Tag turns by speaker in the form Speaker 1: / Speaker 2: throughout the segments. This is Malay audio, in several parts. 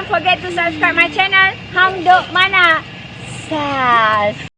Speaker 1: forget to subscribe my channel Hang Duk Mana. Sas.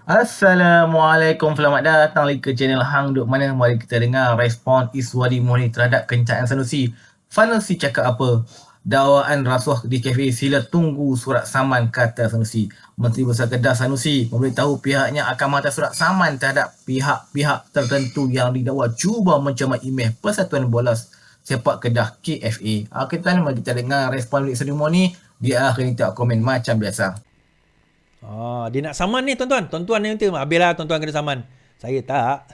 Speaker 2: Assalamualaikum, selamat datang lagi ke channel Hang Duk Mana. Mari kita dengar respon Iswadi Murni terhadap kencanan Sanusi. Sanusi cakap apa? Dakwaan rasuah di kafe, sila tunggu surat saman, kata Sanusi. Menteri Besar Kedah Sanusi memberitahu pihaknya akan menghantar surat saman terhadap pihak-pihak tertentu yang didakwa cuba mencemar imej Persatuan Bola Sepak Kedah KFA. Okey tuan, mari kita dengar respon Iswadi Murni. Dia akan minta komen macam biasa.
Speaker 3: Dia nak saman ni tuan-tuan. Tuan-tuan ni nanti habislah tuan-tuan kena saman. Saya tak.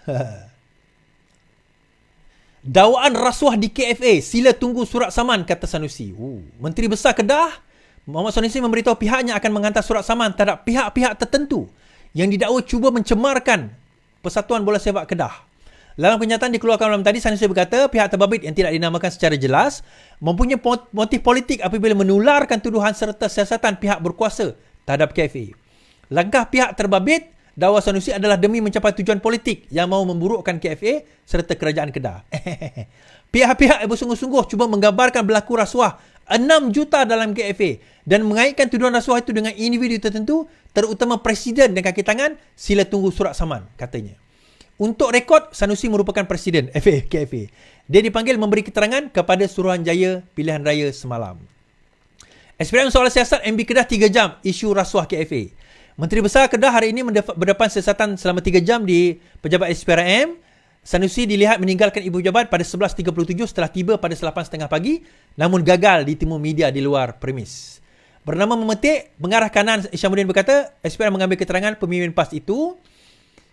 Speaker 3: Dakwaan rasuah di KFA, sila tunggu surat saman, kata Sanusi. Menteri Besar Kedah Muhammad Sanusi memberitahu pihaknya akan menghantar surat saman terhadap pihak-pihak tertentu yang didakwa cuba mencemarkan Persatuan Bola Sepak Kedah. Dalam kenyataan dikeluarkan malam tadi, Sanusi berkata pihak terbabit yang tidak dinamakan secara jelas mempunyai motif politik apabila menularkan tuduhan serta siasatan pihak berkuasa terhadap KFA. Langkah pihak terbabit, dakwa Sanusi, adalah demi mencapai tujuan politik yang mahu memburukkan KFA serta kerajaan Kedah. Pihak-pihak bersungguh-sungguh cuba menggambarkan berlaku rasuah 6 juta dalam KFA dan mengaitkan tuduhan rasuah itu dengan individu tertentu, terutama Presiden dan kaki tangan. Sila tunggu surat saman, katanya. Untuk rekod, Sanusi merupakan Presiden KFA. Dia dipanggil memberi keterangan kepada Suruhanjaya Pilihan Raya semalam. SPRM soal siasat MB Kedah 3 jam, isu rasuah KFA. Menteri Besar Kedah hari ini berdepan siasatan selama 3 jam di pejabat SPRM. Sanusi dilihat meninggalkan ibu pejabat pada 11.37 setelah tiba pada 8.30 pagi, namun gagal ditemui media di luar premis. Bernama memetik, mengarah kanan, Isyamuddin berkata, SPRM mengambil keterangan pemimpin PAS itu.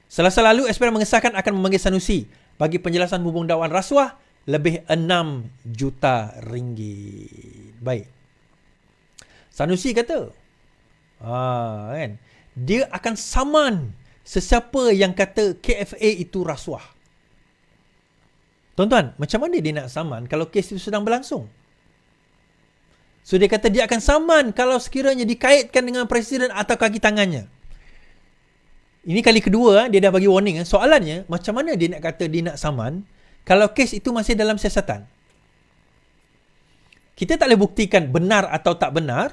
Speaker 3: Selasa lalu, SPRM mengesahkan akan memanggil Sanusi bagi penjelasan hubung dakwaan rasuah lebih 6 juta ringgit. Baik. Sanusi kata, kan, dia akan saman sesiapa yang kata KFA itu rasuah. Tuan-tuan, macam mana dia nak saman kalau kes itu sedang berlangsung? So dia kata dia akan saman kalau sekiranya dikaitkan dengan Presiden atau kaki tangannya. Ini kali kedua dia dah bagi warning. Soalannya, macam mana dia nak kata dia nak saman kalau kes itu masih dalam siasatan? Kita tak boleh buktikan benar atau tak benar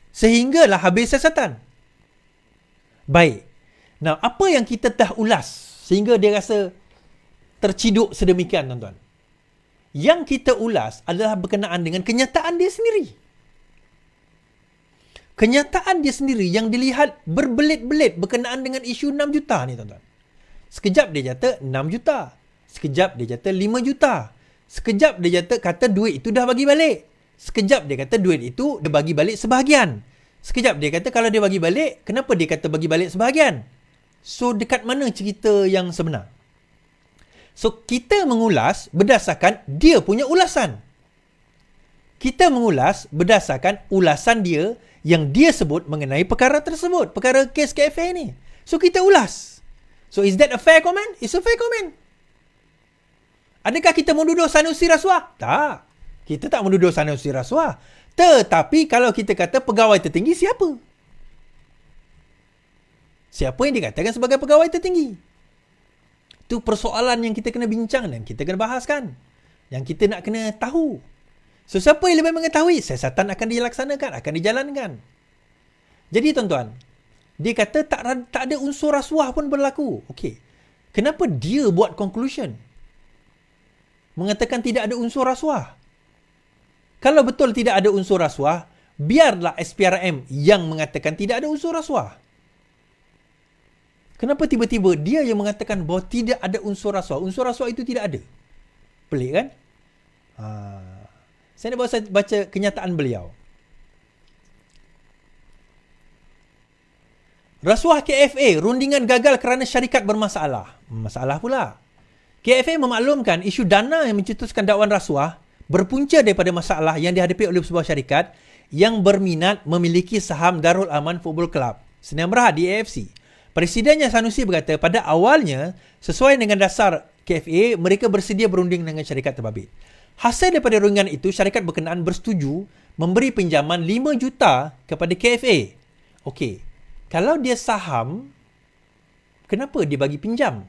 Speaker 3: sehinggalah habis siasatan. Baik. Nah, apa yang kita dah ulas sehingga dia rasa terciduk sedemikian, tuan-tuan? Yang kita ulas adalah berkenaan dengan kenyataan dia sendiri. Kenyataan dia sendiri yang dilihat berbelit-belit berkenaan dengan isu 6 juta ni, tuan-tuan. Sekejap dia kata 6 juta. Sekejap dia kata 5 juta. Sekejap dia kata duit itu dah bagi balik. Sekejap dia kata duit itu dia bagi balik sebahagian. Sekejap dia kata kalau dia bagi balik, kenapa dia kata bagi balik sebahagian? So, dekat mana cerita yang sebenar? So, kita mengulas berdasarkan dia punya ulasan. Kita mengulas berdasarkan ulasan dia yang dia sebut mengenai perkara tersebut. Perkara kes KFA ni. So, kita ulas. So, is that a fair comment? It's a fair comment. Adakah kita menuduh Sanusi rasuah? Tak. Kita tak menuduh Sanusi rasuah. Tetapi kalau kita kata pegawai tertinggi, siapa? Siapa yang dikatakan sebagai pegawai tertinggi? Itu persoalan yang kita kena bincang dan kita kena bahaskan. Yang kita nak kena tahu. So, siapa yang lebih mengetahui? Siasatan akan dilaksanakan, akan dijalankan. Jadi, tuan-tuan, dia kata tak ada unsur rasuah pun berlaku. Okey. Kenapa dia buat conclusion? Mengatakan tidak ada unsur rasuah. Kalau betul tidak ada unsur rasuah, biarlah SPRM yang mengatakan tidak ada unsur rasuah. Kenapa tiba-tiba dia yang mengatakan bahawa tidak ada unsur rasuah? Unsur rasuah itu tidak ada. Pelik kan? Saya nak baca kenyataan beliau. Rasuah KFA, rundingan gagal kerana syarikat bermasalah. Masalah pula. KFA memaklumkan isu dana yang mencetuskan dakwaan rasuah berpunca daripada masalah yang dihadapi oleh sebuah syarikat yang berminat memiliki saham Darul Aman Football Club, Sdn Bhd di AFC. Presidennya Sanusi berkata pada awalnya, sesuai dengan dasar KFA, mereka bersedia berunding dengan syarikat terbabit. Hasil daripada rundingan itu, syarikat berkenaan bersetuju memberi pinjaman 5 juta kepada KFA. Okey, kalau dia saham, kenapa dia bagi pinjam?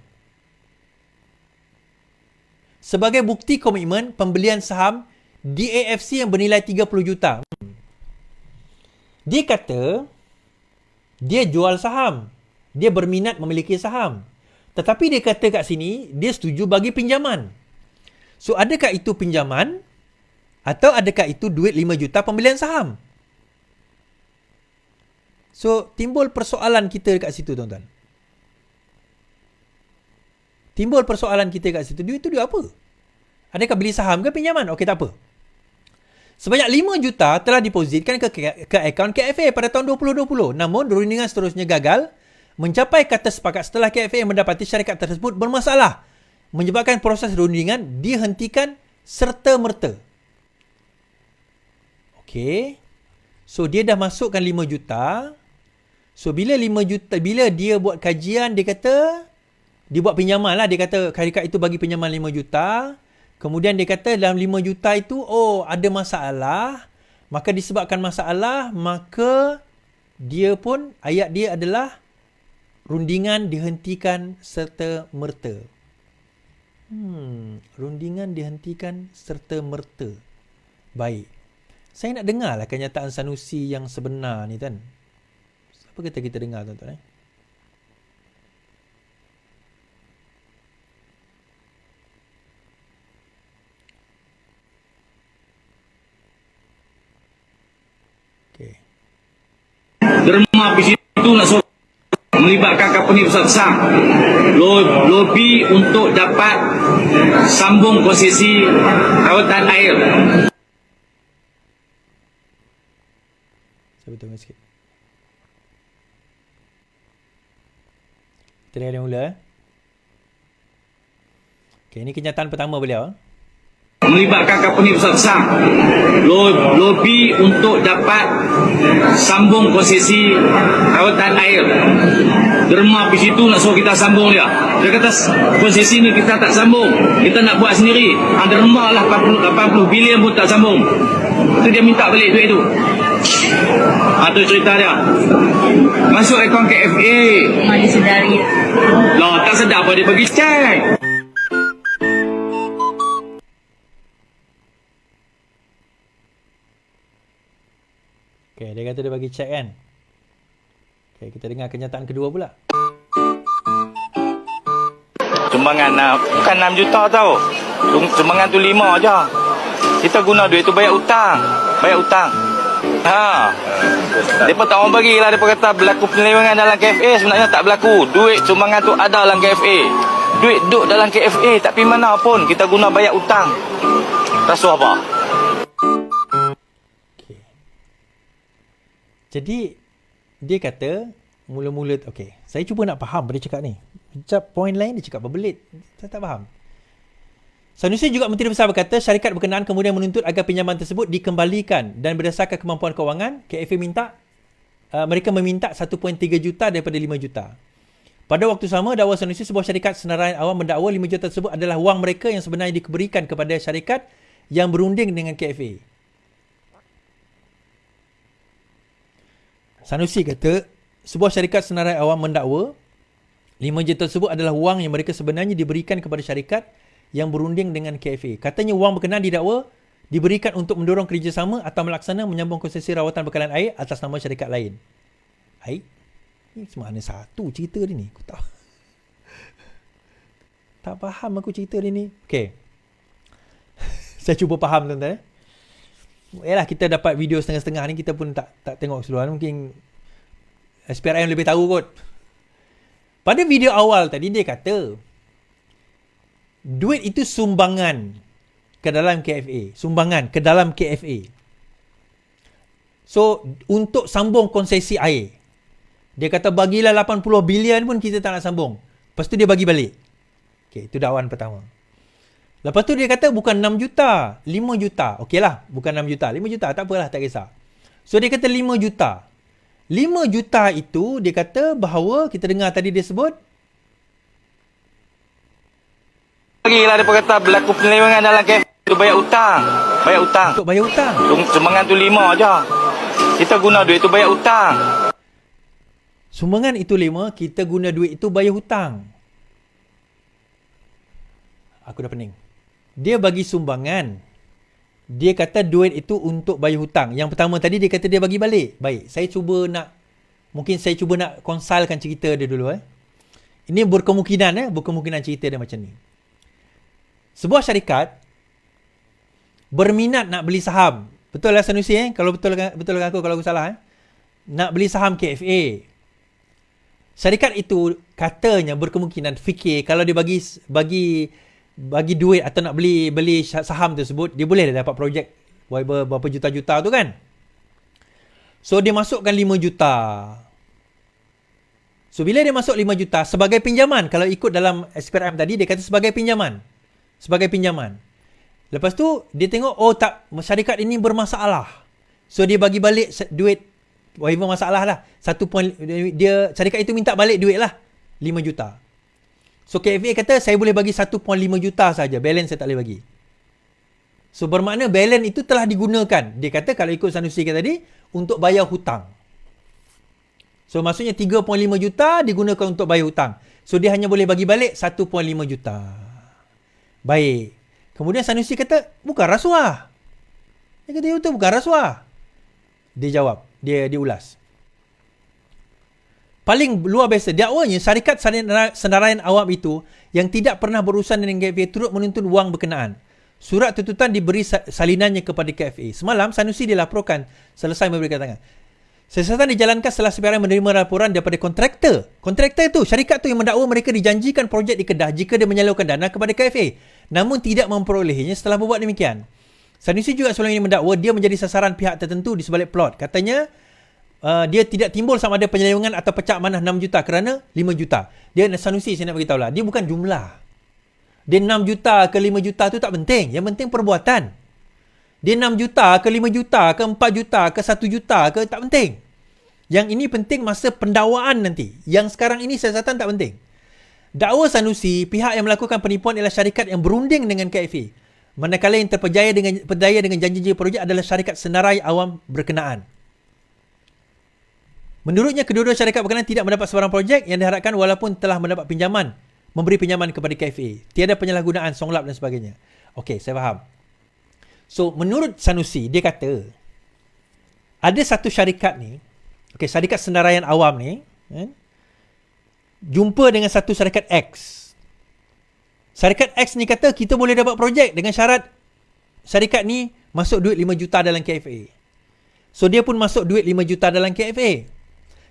Speaker 3: Sebagai bukti komitmen pembelian saham DAFC yang bernilai 30 juta. Dia kata dia jual saham. Dia berminat memiliki saham. Tetapi dia kata kat sini, dia setuju bagi pinjaman. So, adakah itu pinjaman? Atau adakah itu duit 5 juta pembelian saham? So, timbul persoalan kita kat situ, tuan-tuan. Timbul persoalan kita kat situ. Duit tu duit apa? Adakah beli saham ke pinjaman? Okey, tak apa. Sebanyak 5 juta telah depositkan ke akaun KFA pada tahun 2020. Namun, rundingan seterusnya gagal mencapai kata sepakat setelah KFA mendapati syarikat tersebut bermasalah, menyebabkan proses rundingan dihentikan serta-merta. Okey. So, dia dah masukkan 5 juta. So, bila 5 juta, bila dia buat kajian, dia kata, dia buat pinjaman lah. Dia kata, syarikat itu bagi pinjaman 5 juta. Kemudian dia kata dalam 5 juta itu, ada masalah. Maka disebabkan masalah, maka dia pun, ayat dia adalah rundingan dihentikan serta-merta. Rundingan dihentikan serta-merta. Baik. Saya nak dengarlah kenyataan Sanusi yang sebenar ni kan. Apa kata kita dengar tuan-tuan?
Speaker 4: Derma di situ nak suruh melibatkan company besar-besar, lobi untuk dapat sambung konsesi rawatan air.
Speaker 3: Saya betul sikit. Kita lihat mula. Okay, ini kenyataan pertama beliau.
Speaker 4: Melibatkan company besar-besar, lobi untuk dapat sambung konsesi rawatan air. Derma di situ nak suruh kita sambung dia. Dia kata konsesi ni kita tak sambung, kita nak buat sendiri. Derma lah 80 bilion pun tak sambung. Itu dia minta balik duit tu. Itu cerita dia. Masuk akaun KFA.
Speaker 1: Dia sedari.
Speaker 4: Lah tak sedar apa dia pergi cek.
Speaker 3: Okay, dia kata dia bagi cek kan. Okay, kita dengar kenyataan kedua pula.
Speaker 4: Sumbangan bukan 6 juta tau. Sumbangan tu 5 je. Kita guna duit tu bayar utang. Mereka tak mau bagilah. Mereka kata berlaku penyelewengan dalam KFA. Sebenarnya tak berlaku. Duit sumbangan tu ada dalam KFA. Duit duduk dalam KFA. Tapi mana pun kita guna bayar utang. Rasuah apa?
Speaker 3: Okay. Jadi, dia kata, mula-mula, okay, saya cuba nak faham pada cakap ni. Macam poin lain dia cakap berbelit. Saya tak faham. Sanusi juga Menteri Besar berkata, syarikat berkenaan kemudian menuntut agar pinjaman tersebut dikembalikan dan berdasarkan kemampuan kewangan, KFA mereka meminta 1.3 juta daripada 5 juta. Pada waktu sama, dakwa Sanusi sebuah syarikat senarai awam mendakwa 5 juta tersebut adalah wang mereka yang sebenarnya diberikan kepada syarikat yang berunding dengan KFA. Sanusi kata, sebuah syarikat senarai awam mendakwa 5 juta tersebut adalah wang yang mereka sebenarnya diberikan kepada syarikat yang berunding dengan KFA. Katanya wang berkenaan didakwa diberikan untuk mendorong kerjasama atau melaksana menyambung konsesi rawatan bekalan air atas nama syarikat lain. Air? Ini semana satu cerita dia ni. Aku tak faham aku cerita dia ni. Okay. Saya cuba faham tuan-tuan. Yalah, kita dapat video setengah-setengah ni, kita pun tak tengok keseluruhan. Mungkin SPRM lebih tahu kot. Pada video awal tadi dia kata duit itu sumbangan ke dalam KFA. Sumbangan ke dalam KFA. So, untuk sambung konsesi air. Dia kata bagilah 80 bilion pun kita tak nak sambung. Lepas tu dia bagi balik. Okay, itu dakwaan pertama. Lepas tu dia kata bukan 6 juta, 5 juta. Okey lah, bukan 6 juta, 5 juta. Tak apalah, tak kisah. So, dia kata 5 juta. 5 juta itu dia kata bahawa, kita dengar tadi dia sebut,
Speaker 4: bagilah mereka kata berlaku penyelewengan dalam KFA. Itu bayar utang.
Speaker 3: Untuk bayar hutang.
Speaker 4: Sumbangan tu 5 je. Kita guna duit tu bayar utang.
Speaker 3: Sumbangan itu 5, kita guna duit itu bayar hutang. Aku dah pening. Dia bagi sumbangan Dia kata duit itu untuk bayar hutang. Yang pertama tadi dia kata dia bagi balik. Baik, mungkin saya cuba nak konsalkan cerita dia dulu. Ini berkemungkinan cerita dia macam ni. Sebuah syarikat berminat nak beli saham. Betul lah Sanusi Kalau betul dengan aku, kalau aku salah nak beli saham KFA. Syarikat itu katanya berkemungkinan fikir kalau dia bagi duit atau nak beli saham tersebut, dia boleh dah dapat projek berapa juta-juta tu kan. So dia masukkan 5 juta. So bila dia masuk 5 juta sebagai pinjaman, kalau ikut dalam SPRM tadi dia kata sebagai pinjaman. Lepas tu dia tengok syarikat ini bermasalah. So dia bagi balik duit, whatever masalah lah. Syarikat itu minta balik duit lah 5 juta. So KFA kata saya boleh bagi 1.5 juta saja, balance saya tak boleh bagi. So bermakna balance itu telah digunakan. Dia kata kalau ikut Sanusi kata tadi, untuk bayar hutang. So maksudnya 3.5 juta digunakan untuk bayar hutang. So dia hanya boleh bagi balik 1.5 juta. Baik. Kemudian Sanusi kata bukan rasuah. Dia kata itu bukan rasuah. Dia jawab, dia ulas. Paling luar biasa, dakwanya syarikat senaraian awam itu yang tidak pernah berurusan dengan KFA turut menuntut wang berkenaan. Surat tuntutan diberi salinannya kepada KFA. Semalam Sanusi dilaporkan selesai memberi keterangan. Siasatan dijalankan setelah SPRM menerima laporan daripada kontraktor. Kontraktor itu, syarikat itu yang mendakwa mereka dijanjikan projek di Kedah jika dia menyalurkan dana kepada KFA. Namun tidak memperolehnya setelah berbuat demikian. Sanusi juga sebelum ini mendakwa dia menjadi sasaran pihak tertentu di sebalik plot. Katanya dia tidak timbul sama ada penyelewengan atau pecah amanah 6 juta kerana 5 juta. Dia Sanusi, saya nak beritahu lah, dia bukan jumlah. Dia 6 juta ke 5 juta tu tak penting. Yang penting perbuatan. Dia 6 juta ke 5 juta ke 4 juta ke 1 juta ke tak penting. Yang ini penting masa pendakwaan nanti. Yang sekarang ini siasatan tak penting. Dakwa Sanusi, pihak yang melakukan penipuan ialah syarikat yang berunding dengan KFA. Manakala yang terperdaya dengan janji-janji projek adalah syarikat senarai awam berkenaan. Menurutnya, kedua-dua syarikat berkenaan tidak mendapat sebarang projek yang diharapkan walaupun telah mendapat memberi pinjaman kepada KFA. Tiada penyalahgunaan, songlap dan sebagainya. Okey, saya faham. So, menurut Sanusi, dia kata, ada satu syarikat ni, syarikat senaraian awam ni, jumpa dengan satu syarikat X. Syarikat X ni kata, kita boleh dapat projek dengan syarat syarikat ni masuk duit 5 juta dalam KFA. So, dia pun masuk duit 5 juta dalam KFA.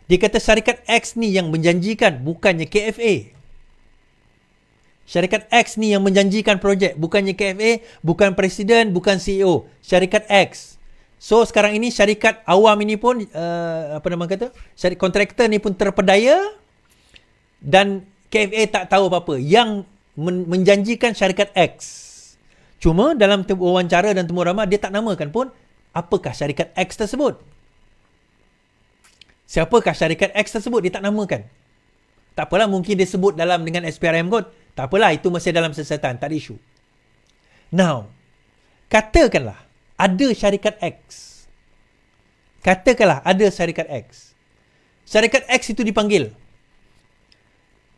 Speaker 3: Dia kata syarikat X ni yang menjanjikan, bukannya KFA. Syarikat X ni yang menjanjikan projek, bukannya KFA, bukan presiden, bukan CEO. Syarikat X. So sekarang ini syarikat awam ini pun, syarikat kontraktor ni pun terpedaya dan KFA tak tahu apa-apa. Yang menjanjikan syarikat X. Cuma dalam wawancara dan temu ramah, dia tak namakan pun apakah syarikat X tersebut. Siapakah syarikat X tersebut? Dia tak namakan. Tak apalah, mungkin dia sebut dengan SPRM kot. Tak apalah, itu masih dalam siasatan. Tak ada isu. Now, katakanlah ada syarikat X. Syarikat X itu dipanggil.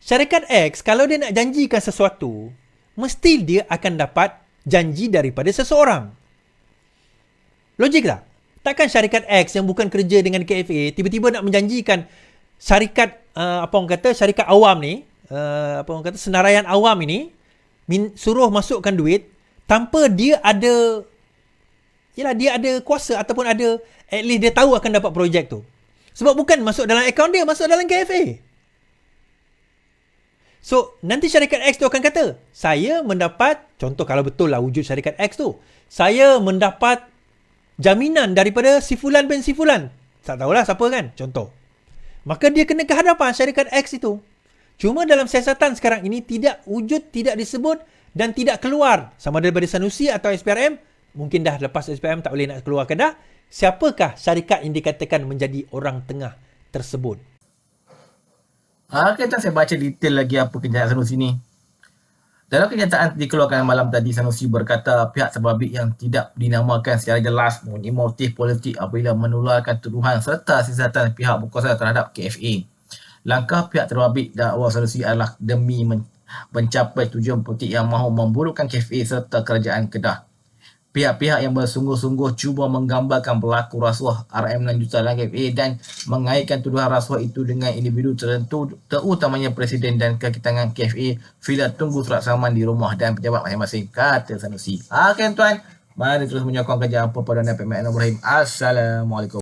Speaker 3: Syarikat X, kalau dia nak janjikan sesuatu, mesti dia akan dapat janji daripada seseorang. Logik tak? Takkan syarikat X yang bukan kerja dengan KFA tiba-tiba nak menjanjikan syarikat syarikat awam ni, senaraian awam ini suruh masukkan duit tanpa dia ada kuasa ataupun ada at least dia tahu akan dapat projek tu. Sebab bukan masuk dalam akaun dia, masuk dalam KFA. So, nanti syarikat X tu akan kata, saya mendapat, contoh kalau betul lah wujud syarikat X tu, saya mendapat jaminan daripada si fulan bin si fulan. Tak tahulah siapa kan, contoh. Maka dia kena ke hadapan syarikat X itu. Cuma dalam siasatan sekarang ini tidak wujud, tidak disebut dan tidak keluar. Sama daripada Sanusi atau SPRM, mungkin dah lepas SPRM tak boleh nak keluar ke dah. Siapakah syarikat yang dikatakan menjadi orang tengah tersebut?
Speaker 2: Kita saya baca detail lagi apa kenyataan Sanusi ni. Dalam kenyataan dikeluarkan malam tadi, Sanusi berkata pihak terbabit yang tidak dinamakan secara jelas mempunyai motif politik apabila menularkan tuduhan serta siasatan pihak berkuasa terhadap KFA. Langkah pihak terbabit dakwa Sanusi adalah demi mencapai tujuan politik yang mahu memburukkan KFA serta kerajaan Kedah. pihak-pihak yang bersungguh-sungguh cuba menggambarkan pelaku rasuah RM6 juta dalam KFA dan mengaitkan tuduhan rasuah itu dengan individu tertentu, terutamanya Presiden dan kaki tangan KFA, sila tunggu surat saman di rumah dan pejabat masing-masing, kata Sanusi. Okey tuan, mari terus menyokong kerja apa pada Nabi Muhammad Ibrahim. Assalamualaikum.